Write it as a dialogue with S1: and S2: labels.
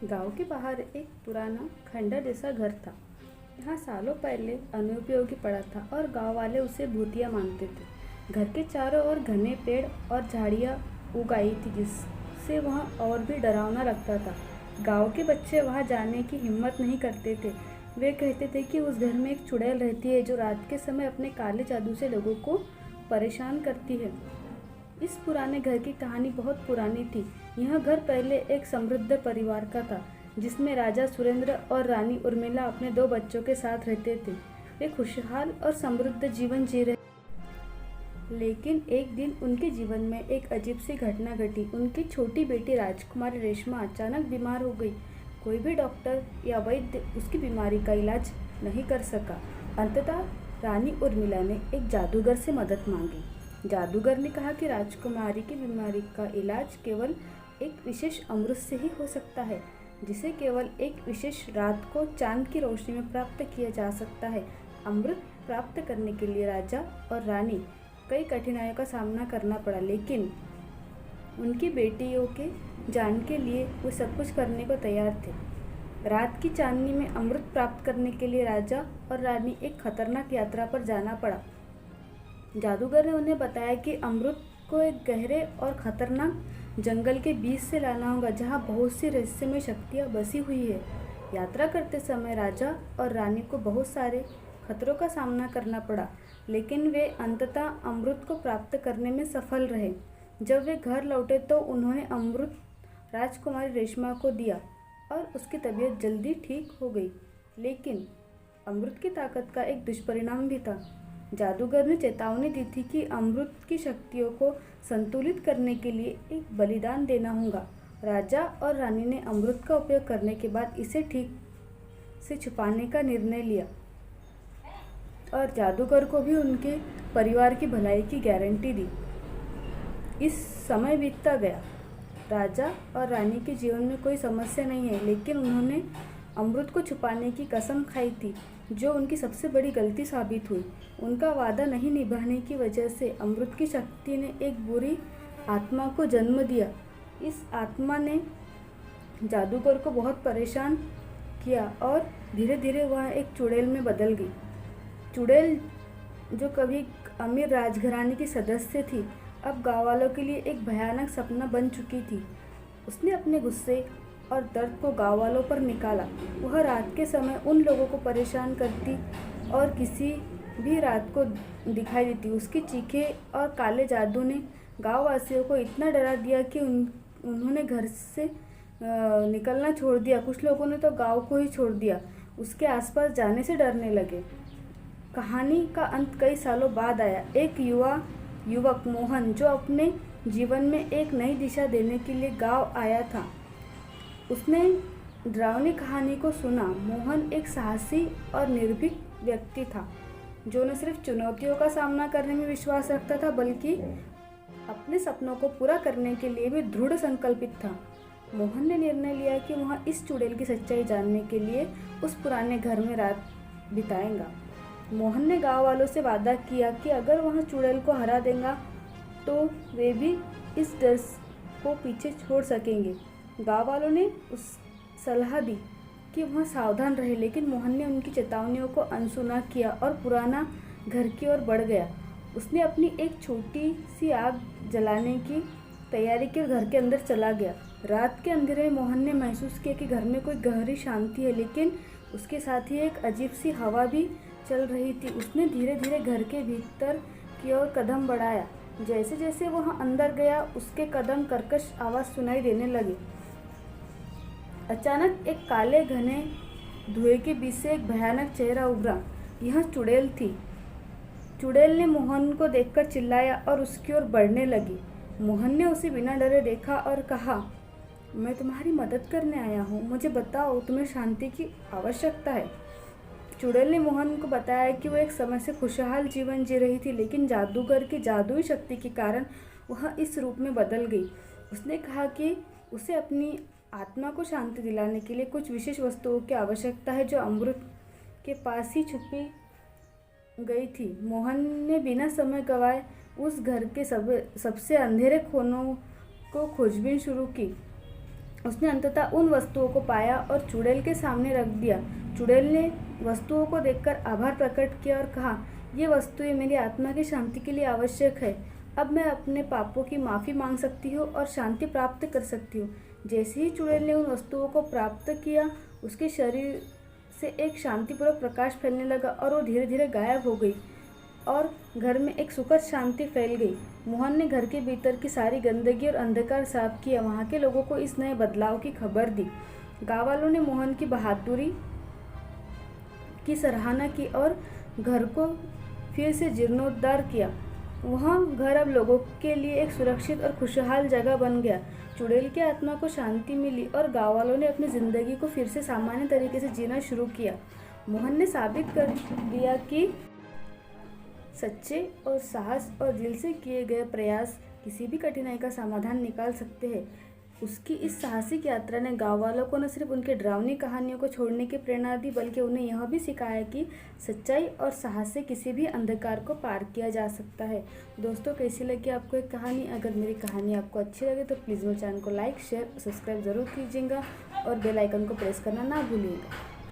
S1: गांव के बाहर एक पुराना खंडर जैसा घर था। यहाँ सालों पहले अनुपयोगी पड़ा था और गांव वाले उसे भूतिया मानते थे। घर के चारों ओर घने पेड़ और झाड़ियाँ उगाई थी जिससे वहाँ और भी डरावना लगता था। गांव के बच्चे वहाँ जाने की हिम्मत नहीं करते थे। वे कहते थे कि उस घर में एक चुड़ैल रहती है जो रात के समय अपने काले जादू से लोगों को परेशान करती है। इस पुराने घर की कहानी बहुत पुरानी थी। यह घर पहले एक समृद्ध परिवार का था जिसमें राजा सुरेंद्र और रानी उर्मिला अपने दो बच्चों के साथ रहते थे। वे खुशहाल और समृद्ध जीवन जी रहे। लेकिन एक दिन उनके जीवन में एक अजीब सी घटना घटी। उनकी छोटी बेटी राजकुमारी रेशमा अचानक बीमार हो गई। कोई भी डॉक्टर या वैद्य उसकी बीमारी का इलाज नहीं कर सका। अंततः रानी उर्मिला ने एक जादूगर से मदद मांगी। जादूगर ने कहा कि राजकुमारी की बीमारी का इलाज केवल एक विशेष अमृत से ही हो सकता है जिसे केवल एक विशेष रात को चांद की रोशनी में प्राप्त किया जा सकता है। अमृत प्राप्त करने के लिए राजा और रानी कई कठिनाइयों का सामना करना पड़ा, लेकिन उनकी बेटियों के जान के लिए वो सब कुछ करने को तैयार थे। रात की चांदनी में अमृत प्राप्त करने के लिए राजा और रानी एक खतरनाक यात्रा पर जाना पड़ा। जादूगर ने उन्हें बताया कि अमृत को एक गहरे और खतरनाक जंगल के बीच से लाना होगा जहाँ बहुत सी रहस्यमय शक्तियाँ बसी हुई है। यात्रा करते समय राजा और रानी को बहुत सारे खतरों का सामना करना पड़ा, लेकिन वे अंततः अमृत को प्राप्त करने में सफल रहे। जब वे घर लौटे तो उन्होंने अमृत राजकुमारी रेशमा को दिया और उसकी तबीयत जल्दी ठीक हो गई। लेकिन अमृत की ताकत का एक दुष्परिणाम भी था। जादूगर ने चेतावनी दी थी कि अमृत की शक्तियों को संतुलित करने के लिए एक बलिदान देना होगा। राजा और रानी ने अमृत का उपयोग करने के बाद इसे ठीक से छुपाने का निर्णय लिया और जादूगर को भी उनके परिवार की भलाई की गारंटी दी। इस समय बीतता गया। राजा और रानी के जीवन में कोई समस्या नहीं है, लेकिन उन्होंने अमृत को छुपाने की कसम खाई थी जो उनकी सबसे बड़ी गलती साबित हुई। उनका वादा नहीं निभाने की वजह से अमृत की शक्ति ने एक बुरी आत्मा को जन्म दिया। इस आत्मा ने जादूगर को बहुत परेशान किया और धीरे धीरे वह एक चुड़ैल में बदल गई। चुड़ैल जो कभी अमीर राजघराने की सदस्य थी, अब गाँव वालों के लिए एक भयानक सपना बन चुकी थी। उसने अपने गुस्से और दर्द को गाँव वालों पर निकाला। वह रात के समय उन लोगों को परेशान करती और किसी भी रात को दिखाई देती। उसकी चीखें और काले जादू ने गाँव वासियों को इतना डरा दिया कि उन्होंने घर से निकलना छोड़ दिया। कुछ लोगों ने तो गाँव को ही छोड़ दिया, उसके आसपास जाने से डरने लगे। कहानी का अंत कई सालों बाद आया। एक युवक मोहन जो अपने जीवन में एक नई दिशा देने के लिए गांव आया था, उसने डरावनी कहानी को सुना। मोहन एक साहसी और निर्भीक व्यक्ति था जो न सिर्फ चुनौतियों का सामना करने में विश्वास रखता था बल्कि अपने सपनों को पूरा करने के लिए भी दृढ़ संकल्पित था। मोहन ने निर्णय लिया कि वह इस चुड़ैल की सच्चाई जानने के लिए उस पुराने घर में रात बिताएगा। मोहन ने गांव वालों से वादा किया कि अगर वह चुड़ैल को हरा देगा तो वे भी इस डर को पीछे छोड़ सकेंगे। गांव वालों ने उस सलाह दी कि वह सावधान रहे, लेकिन मोहन ने उनकी चेतावनियों को अनसुना किया और पुराना घर की ओर बढ़ गया। उसने अपनी एक छोटी सी आग जलाने की तैयारी की और घर के अंदर चला गया। रात के अंधेरे में मोहन ने महसूस किया कि घर में कोई गहरी शांति है, लेकिन उसके साथ ही एक अजीब सी हवा भी चल रही थी। उसने धीरे धीरे घर के भीतर की ओर कदम बढ़ाया। जैसे जैसे वह अंदर गया उसके कदम कर्कश आवाज़ सुनाई देने लगे। अचानक एक काले घने धुएं के बीच से एक भयानक चेहरा उभरा। यह चुड़ैल थी। चुड़ैल ने मोहन को देखकर चिल्लाया और उसकी ओर बढ़ने लगी। मोहन ने उसे बिना डरे देखा और कहा, मैं तुम्हारी मदद करने आया हूँ, मुझे बताओ तुम्हें शांति की आवश्यकता है। चुड़ैल ने मोहन को बताया कि वो एक समय से खुशहाल जीवन जी रही थी, लेकिन जादूगर की जादुई शक्ति के कारण वह इस रूप में बदल गई। उसने कहा कि उसे अपनी आत्मा को शांति दिलाने के लिए कुछ विशेष वस्तुओं की आवश्यकता है जो अमृत के पास ही छुपी गई थी। मोहन ने बिना समय गंवाए उस घर के सबसे अंधेरे कोनों को खोजबीन शुरू की। उसने अंततः उन वस्तुओं को पाया और चुड़ैल के सामने रख दिया। चुड़ैल ने वस्तुओं को देखकर आभार प्रकट किया और कहा, ये वस्तुएं मेरी आत्मा की शांति के लिए आवश्यक है। अब मैं अपने पापों की माफ़ी मांग सकती हूँ और शांति प्राप्त कर सकती हूँ। जैसे ही चुड़ैल ने उन वस्तुओं को प्राप्त किया, उसके शरीर से एक शांतिपूर्वक प्रकाश फैलने लगा और वो धीरे धीरे गायब हो गई और घर में एक सुखद शांति फैल गई। मोहन ने घर के भीतर की सारी गंदगी और अंधकार साफ किया। वहाँ के लोगों को इस नए बदलाव की खबर दी। गाँव वालों ने मोहन की बहादुरी की सराहना की और घर को फिर से जीर्णोद्धार किया। वह घर अब लोगों के लिए एक सुरक्षित और खुशहाल जगह बन गया। चुड़ैल की आत्मा को शांति मिली और गाँव वालों ने अपनी ज़िंदगी को फिर से सामान्य तरीके से जीना शुरू किया। मोहन ने साबित कर दिया कि सच्चे और साहस और दिल से किए गए प्रयास किसी भी कठिनाई का समाधान निकाल सकते हैं। उसकी इस साहसिक यात्रा ने गाँव वालों को न सिर्फ उनके डरावनी कहानियों को छोड़ने की प्रेरणा दी, बल्कि उन्हें यह भी सिखाया कि सच्चाई और साहस से किसी भी अंधकार को पार किया जा सकता है। दोस्तों, कैसी लगी आपको एक कहानी? अगर मेरी कहानी आपको अच्छी लगे तो प्लीज़ मेरे चैनल को लाइक, शेयर, सब्सक्राइब ज़रूर कीजिएगा और बेल आइकन को प्रेस करना ना भूलिएगा।